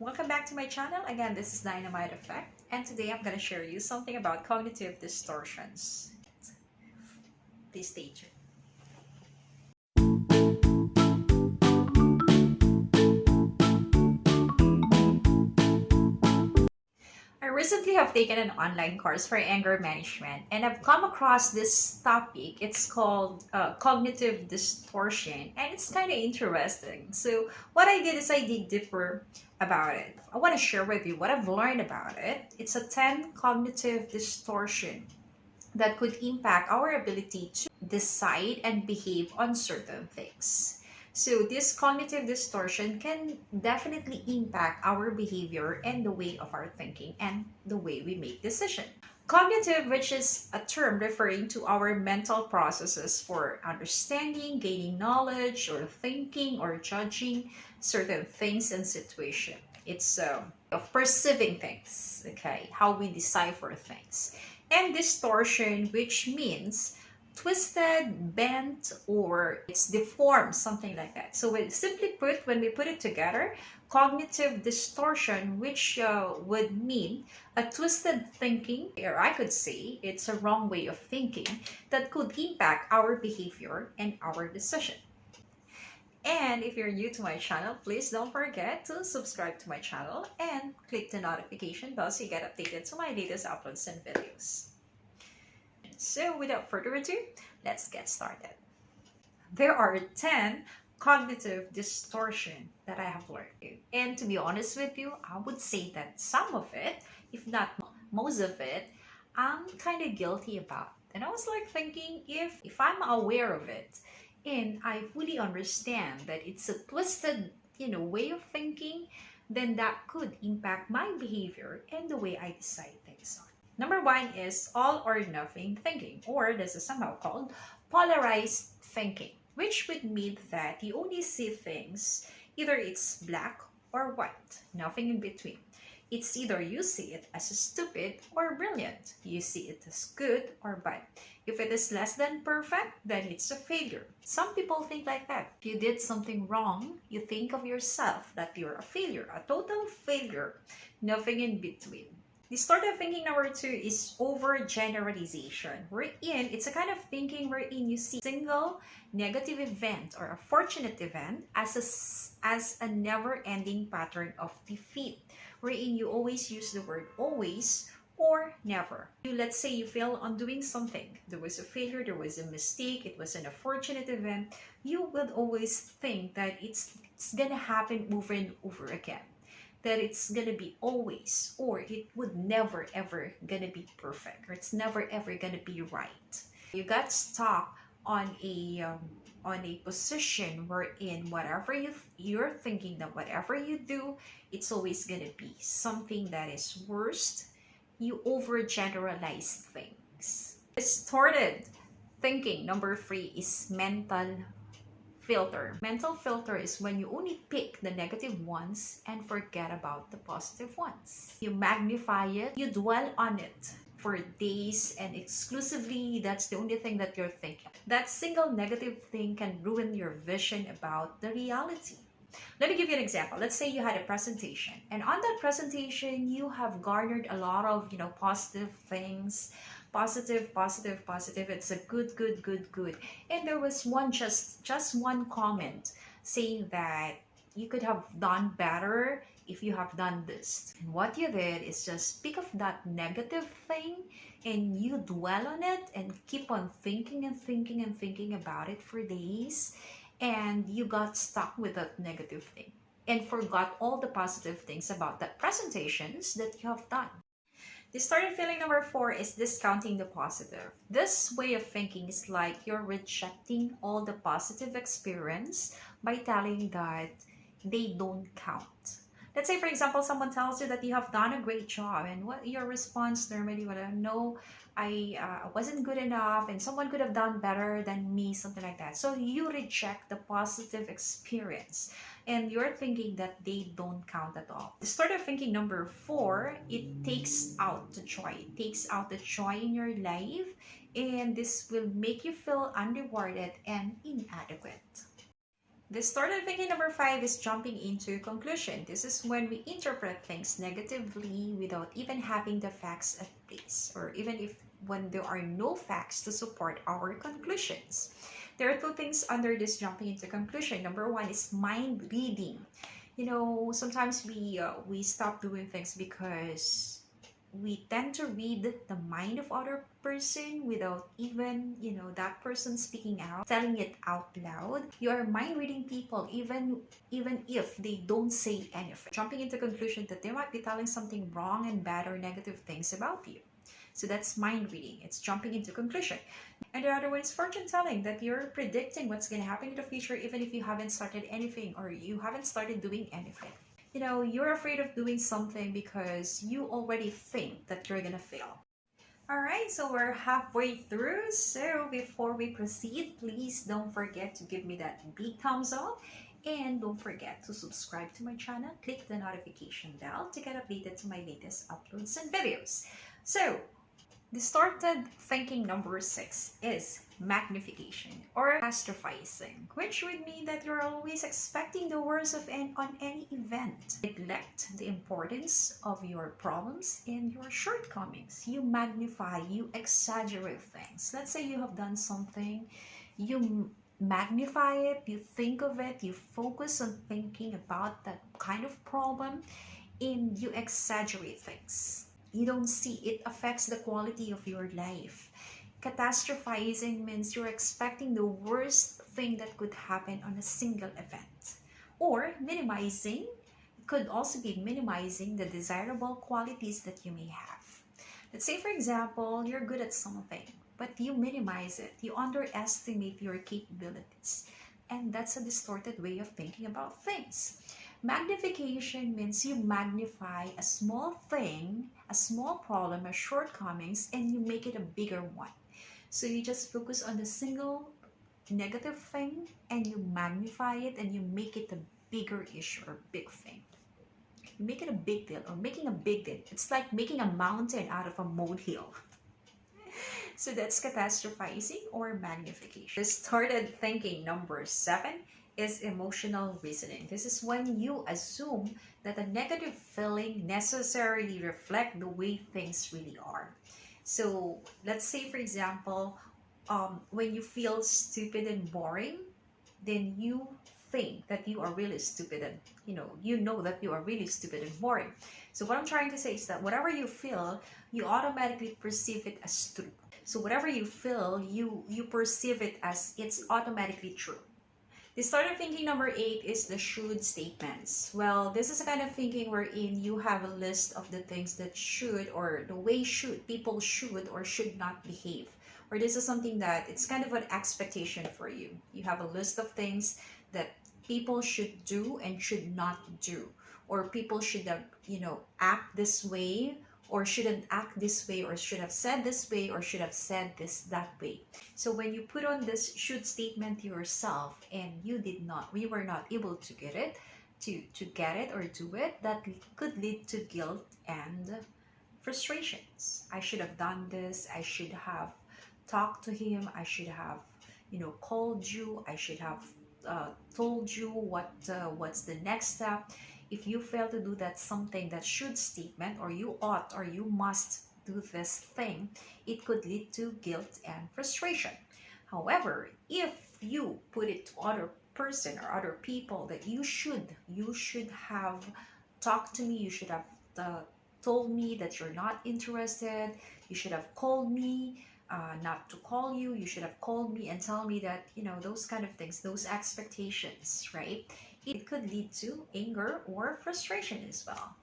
Welcome back to my channel. Again, this is DynaMight Effect, and today I'm going to share you something about cognitive distortions. Please stay tuned. I recently have taken an online course for anger management, and I've come across this topic. It's called cognitive distortion, and it's kind of interesting. So what I did is I dig deeper about it. I want to share with you what I've learned about it. It's a 10 cognitive distortion that could impact our ability to decide and behave on certain things. So, this cognitive distortion can definitely impact our behavior and the way of our thinking and the way we make decisions. Cognitive, which is a term referring to our mental processes for understanding, gaining knowledge, or thinking or judging certain things and situations. It's of perceiving things, okay, how we decipher things. And distortion, which means twisted, bent, or it's deformed, something like that. So simply put, when we put it together, cognitive distortion, which would mean a twisted thinking, or I could say it's a wrong way of thinking that could impact our behavior and our decision. And if you're new to my channel, please don't forget to subscribe to my channel and click the notification bell so you get updated to my latest uploads and videos. So without further ado, let's get started. There are 10 cognitive distortion that I have learned. And to be honest with you, I would say that some of it, if not most of it, I'm kind of guilty about. And I was like thinking, if I'm aware of it and I fully understand that it's a twisted, way of thinking, then that could impact my behavior and the way I decide things on. Number one is all or nothing thinking, or this is somehow called polarized thinking, which would mean that you only see things, either it's black or white, nothing in between. It's either you see it as stupid or brilliant. You see it as good or bad. If it is less than perfect, then it's a failure. Some people think like that. If you did something wrong, you think of yourself that you're a failure, a total failure, nothing in between. Distorted thinking number two is overgeneralization, wherein it's a kind of thinking wherein you see a single negative event or a fortunate event as a never-ending pattern of defeat, wherein you always use the word always or never. Let's say you fail on doing something. There was a failure, there was a mistake, it was an unfortunate event. You would always think that it's gonna happen over and over again, that it's gonna be always, or it would never ever gonna be perfect, or it's never ever gonna be right. You got stuck on a position wherein whatever you're thinking that whatever you do, it's always gonna be something that is worst. You overgeneralize things. Distorted thinking number three is mental filter. Mental filter is when you only pick the negative ones and forget about the positive ones. You magnify it, you dwell on it for days, and exclusively that's the only thing that you're thinking. That single negative thing can ruin your vision about the reality. Let me give you an example. Let's say you had a presentation, and on that presentation you have garnered a lot of positive things, positive, positive, positive. It's a good, good, good, good. And there was one just one comment saying that you could have done better if you have done this. And what you did is just pick up that negative thing and you dwell on it and keep on thinking and thinking and thinking about it for days, and you got stuck with that negative thing and forgot all the positive things about the presentations that you have done. Distorted feeling number four is discounting the positive. This way of thinking is like you're rejecting all the positive experience by telling that they don't count. Let's say, for example, someone tells you that you have done a great job, and what your response normally would have, no, I wasn't good enough, and someone could have done better than me, something like that. So you reject the positive experience, and you're thinking that they don't count at all. Distorted thinking number four, it takes out the joy. It takes out the joy in your life, and this will make you feel unrewarded and inadequate. Distorted thinking number 5 is jumping into conclusion. This is when we interpret things negatively without even having the facts at place, or even if when there are no facts to support our conclusions. There are two things under this jumping into conclusion. Number one is mind reading. Sometimes we stop doing things because we tend to read the mind of other person without even that person speaking out, telling it out loud. You are mind reading people even if they don't say anything, jumping into conclusion that they might be telling something wrong and bad or negative things about you. So that's mind reading. It's jumping into conclusion. And the other one is fortune telling, that you're predicting what's going to happen in the future even if you haven't started anything or you haven't started doing anything. You're afraid of doing something because you already think that you're gonna fail. All right, so we're halfway through. So before we proceed, please don't forget to give me that big thumbs up. And don't forget to subscribe to my channel. Click the notification bell to get updated to my latest uploads and videos. So distorted thinking number 6 is magnification or catastrophizing, which would mean that you're always expecting the worst on any event. Neglect the importance of your problems and your shortcomings. You magnify, you exaggerate things. Let's say you have done something, you magnify it, you think of it, you focus on thinking about that kind of problem, and you exaggerate things. You don't see it affects the quality of your life. Catastrophizing means you're expecting the worst thing that could happen on a single event. Or minimizing could also be minimizing the desirable qualities that you may have. Let's say, for example, you're good at something, but you minimize it. You underestimate your capabilities. And that's a distorted way of thinking about things. Magnification means you magnify a small thing, a small problem, a shortcomings, and you make it a bigger one. So you just focus on the single negative thing and you magnify it and you make it a bigger issue or big thing. You make it a big deal or making a big deal. It's like making a mountain out of a molehill. So that's catastrophizing or magnification. Distorted thinking number 7 is emotional reasoning. This is when you assume that a negative feeling necessarily reflect the way things really are. So let's say, for example, when you feel stupid and boring, then you think that you are really stupid and you know that you are really stupid and boring. So what I'm trying to say is that whatever you feel, you automatically perceive it as true. So whatever you feel, you perceive it as it's automatically true. Distorted thinking number 8 is the should statements. Well, this is a kind of thinking wherein you have a list of the things that should, or the way people should or should not behave. Or this is something that it's kind of an expectation for you. You have a list of things that people should do and should not do. Or people should have, act this way or shouldn't act this way, or should have said this way, or should have said that way. So when you put on this should statement to yourself and you were not able to get it, to get it or do it, that could lead to guilt and frustrations. I should have done this. I should have talked to him. I should have, called you. I should have told you what's the next step. If you fail to do that should statement, or you ought or you must do this thing, it could lead to guilt and frustration. However, if you put it to other person or other people that you should have talked to me, you should have told me that you're not interested, you should have called me, not to call you, you should have called me and tell me that, those kind of things, those expectations, right? It could lead to anger or frustration as well.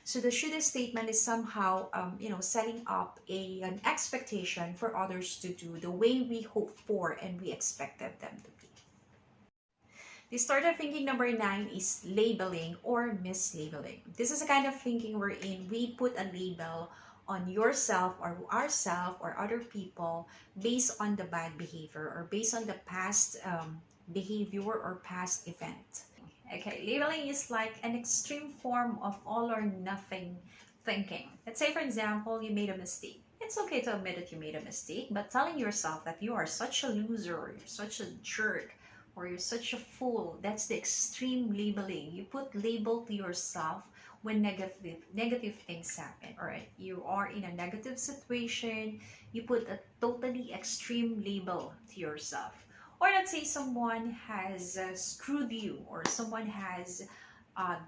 So the should statement is somehow, setting up an expectation for others to do the way we hope for and we expected them to be. Distorted thinking number 9 is labeling or mislabeling. This is a kind of thinking wherein we put a label on yourself or ourselves or other people based on the bad behavior or based on the past behavior or past event. Okay, labeling is like an extreme form of all or nothing thinking. Let's say, for example, you made a mistake. It's okay to admit that you made a mistake, but telling yourself that you are such a loser or you're such a jerk or you're such a fool. That's the extreme labeling. You put label to yourself when negative things happen. All right, you are in a negative situation, you put a totally extreme label to yourself. Or let's say someone has screwed you, or someone has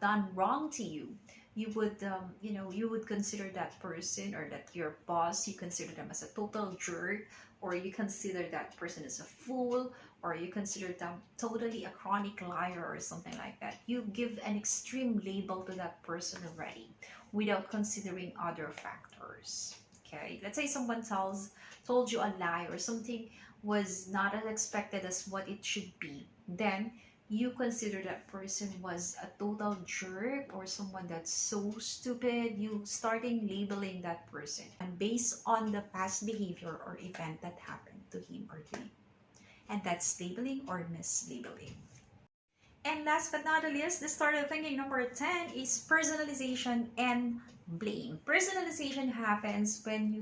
done wrong to you. You would you would consider that person, or that your boss, you consider them as a total jerk, or you consider that person as a fool, or you consider them totally a chronic liar or something like that. You give an extreme label to that person already without considering other factors. Okay, let's say someone told you a lie, or something was not as expected as what it should be. Then you consider that person was a total jerk, or someone that's so stupid. You starting labeling that person and based on the past behavior or event that happened to him or her. And that's labeling or mislabeling. And last but not the least, the start of thinking number 10 is personalization and blame. Personalization happens when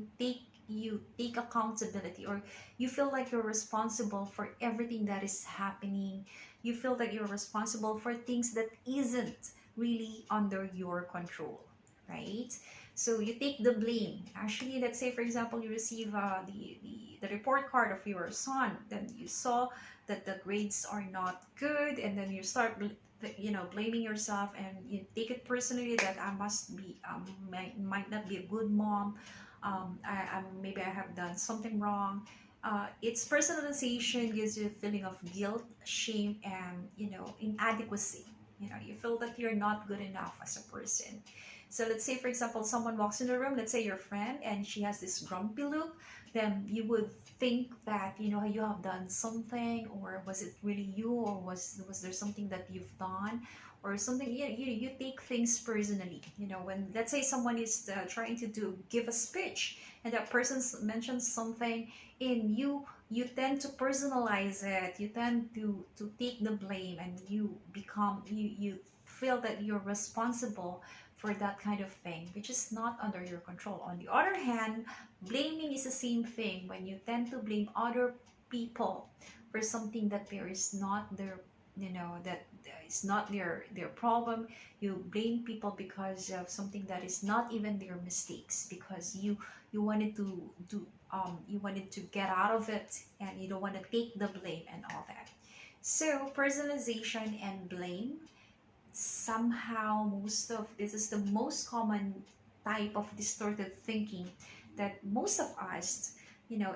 you take accountability, or you feel like you're responsible for everything that is happening. You feel that you're responsible for things that isn't really under your control, right? So you take the blame. Actually, let's say for example you receive the report card of your son, then you saw that the grades are not good, and then you start blaming yourself, and you take it personally that I must be might not be a good mom. Maybe I have done something wrong. Its personalization gives you a feeling of guilt, shame, and inadequacy. You feel that you're not good enough as a person. So let's say for example someone walks in the room, let's say your friend, and she has this grumpy look, then you would think that you have done something, or was it really you, or was there something that you've done or something. You take things personally. When let's say someone is trying to give a speech, and that person mentions something, and you tend to personalize it, you tend to take the blame, and you feel that you're responsible for that kind of thing, which is not under your control. On the other hand, blaming is the same thing. When you tend to blame other people for something that there is not their, that is not their problem. You blame people because of something that is not even their mistakes, because you wanted to do you wanted to get out of it, and you don't want to take the blame and all that. So personalization and blame, somehow most of this is the most common type of distorted thinking that most of us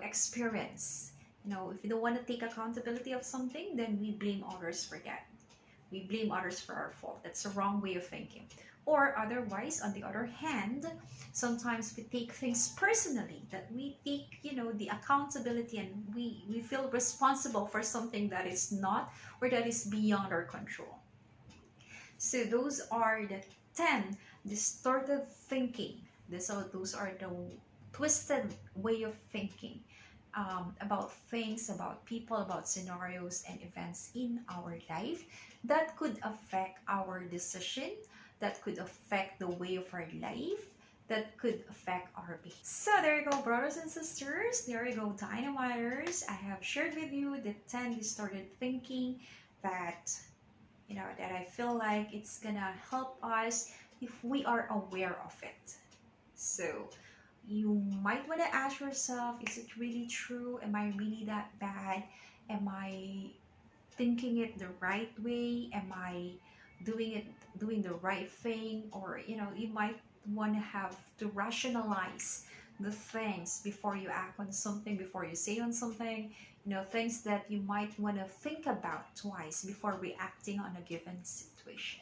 experience. If we don't want to take accountability of something, then we blame others for that. We blame others for our fault. That's a wrong way of thinking. Or otherwise, on the other hand, sometimes we take things personally, that we take the accountability, and we feel responsible for something that is not, or that is beyond our control. So those are the 10 distorted thinking. Those are the twisted way of thinking about things, about people, about scenarios and events in our life that could affect our decision, that could affect the way of our life, that could affect our behavior. So there you go, brothers and sisters. There you go, DynaMighters. I have shared with you the 10 distorted thinking that that I feel like it's gonna help us if we are aware of it. So you might want to ask yourself, is it really true? Am I really that bad? Am I thinking it the right way? Am I doing the right thing? Or you might want to have to rationalize the things before you act on something, before you say on something. Things that you might want to think about twice before reacting on a given situation.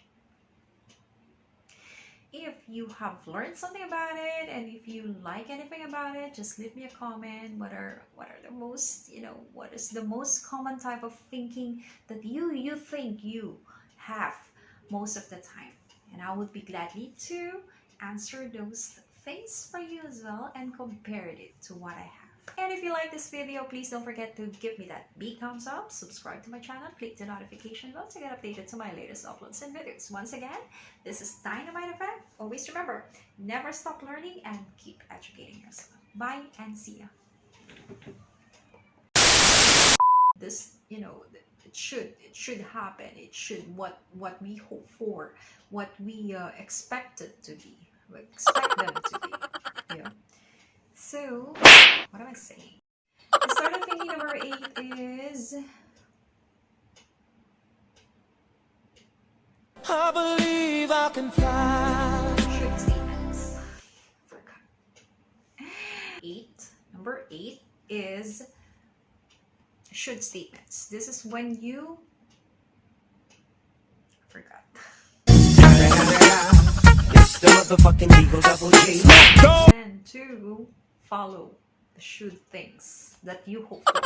If you have learned something about it, and if you like anything about it, just leave me a comment. What are the most, what is the most common type of thinking that you think you have most of the time? And I would be gladly to answer those things for you as well, and compare it to what I have. And if you like this video, please don't forget to give me that big thumbs up, subscribe to my channel, click the notification bell to get updated to my latest uploads and videos. Once again, this is DynaMight FM. Always remember, never stop learning and keep educating yourself. Bye and see ya. This, it should happen. It should what we hope for, what we expect it to be, we expect them to be. Yeah. So what am I saying? The start of thinking number 8 is I believe I can fly. should statements. Forgot. Number 8 is should statements. This is when you forgot. It's the motherfucking Eagle Double G. And to follow the should things that you hope for.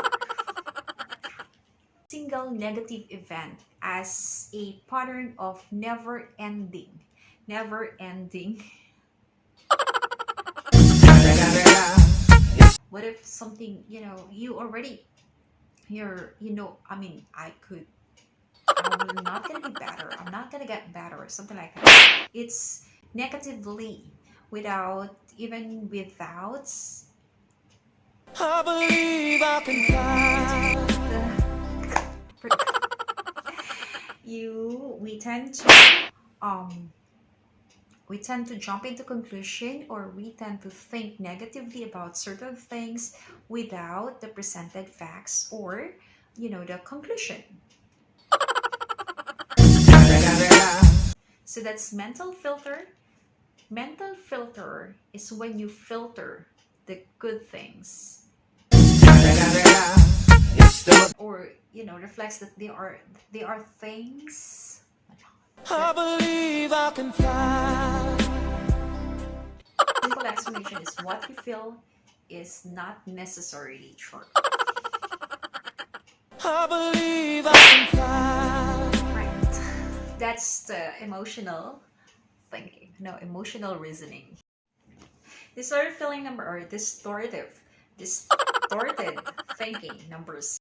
Single negative event as a pattern of never ending. What if something, you already, I mean, I'm not gonna be better. I'm not gonna get better, or something like that. It's negatively, even without I believe I can fly. Um, we tend to jump into conclusion, or we tend to think negatively about certain things without the presented facts, or the conclusion. So that's mental filter. Mental filter is when you filter the good things, or reflects that they are things. I believe I can fly. Simple explanation is what you feel is not necessarily true. I believe I can fly. Right. That's the emotional thinking. No, emotional reasoning. Distorted thinking number 6.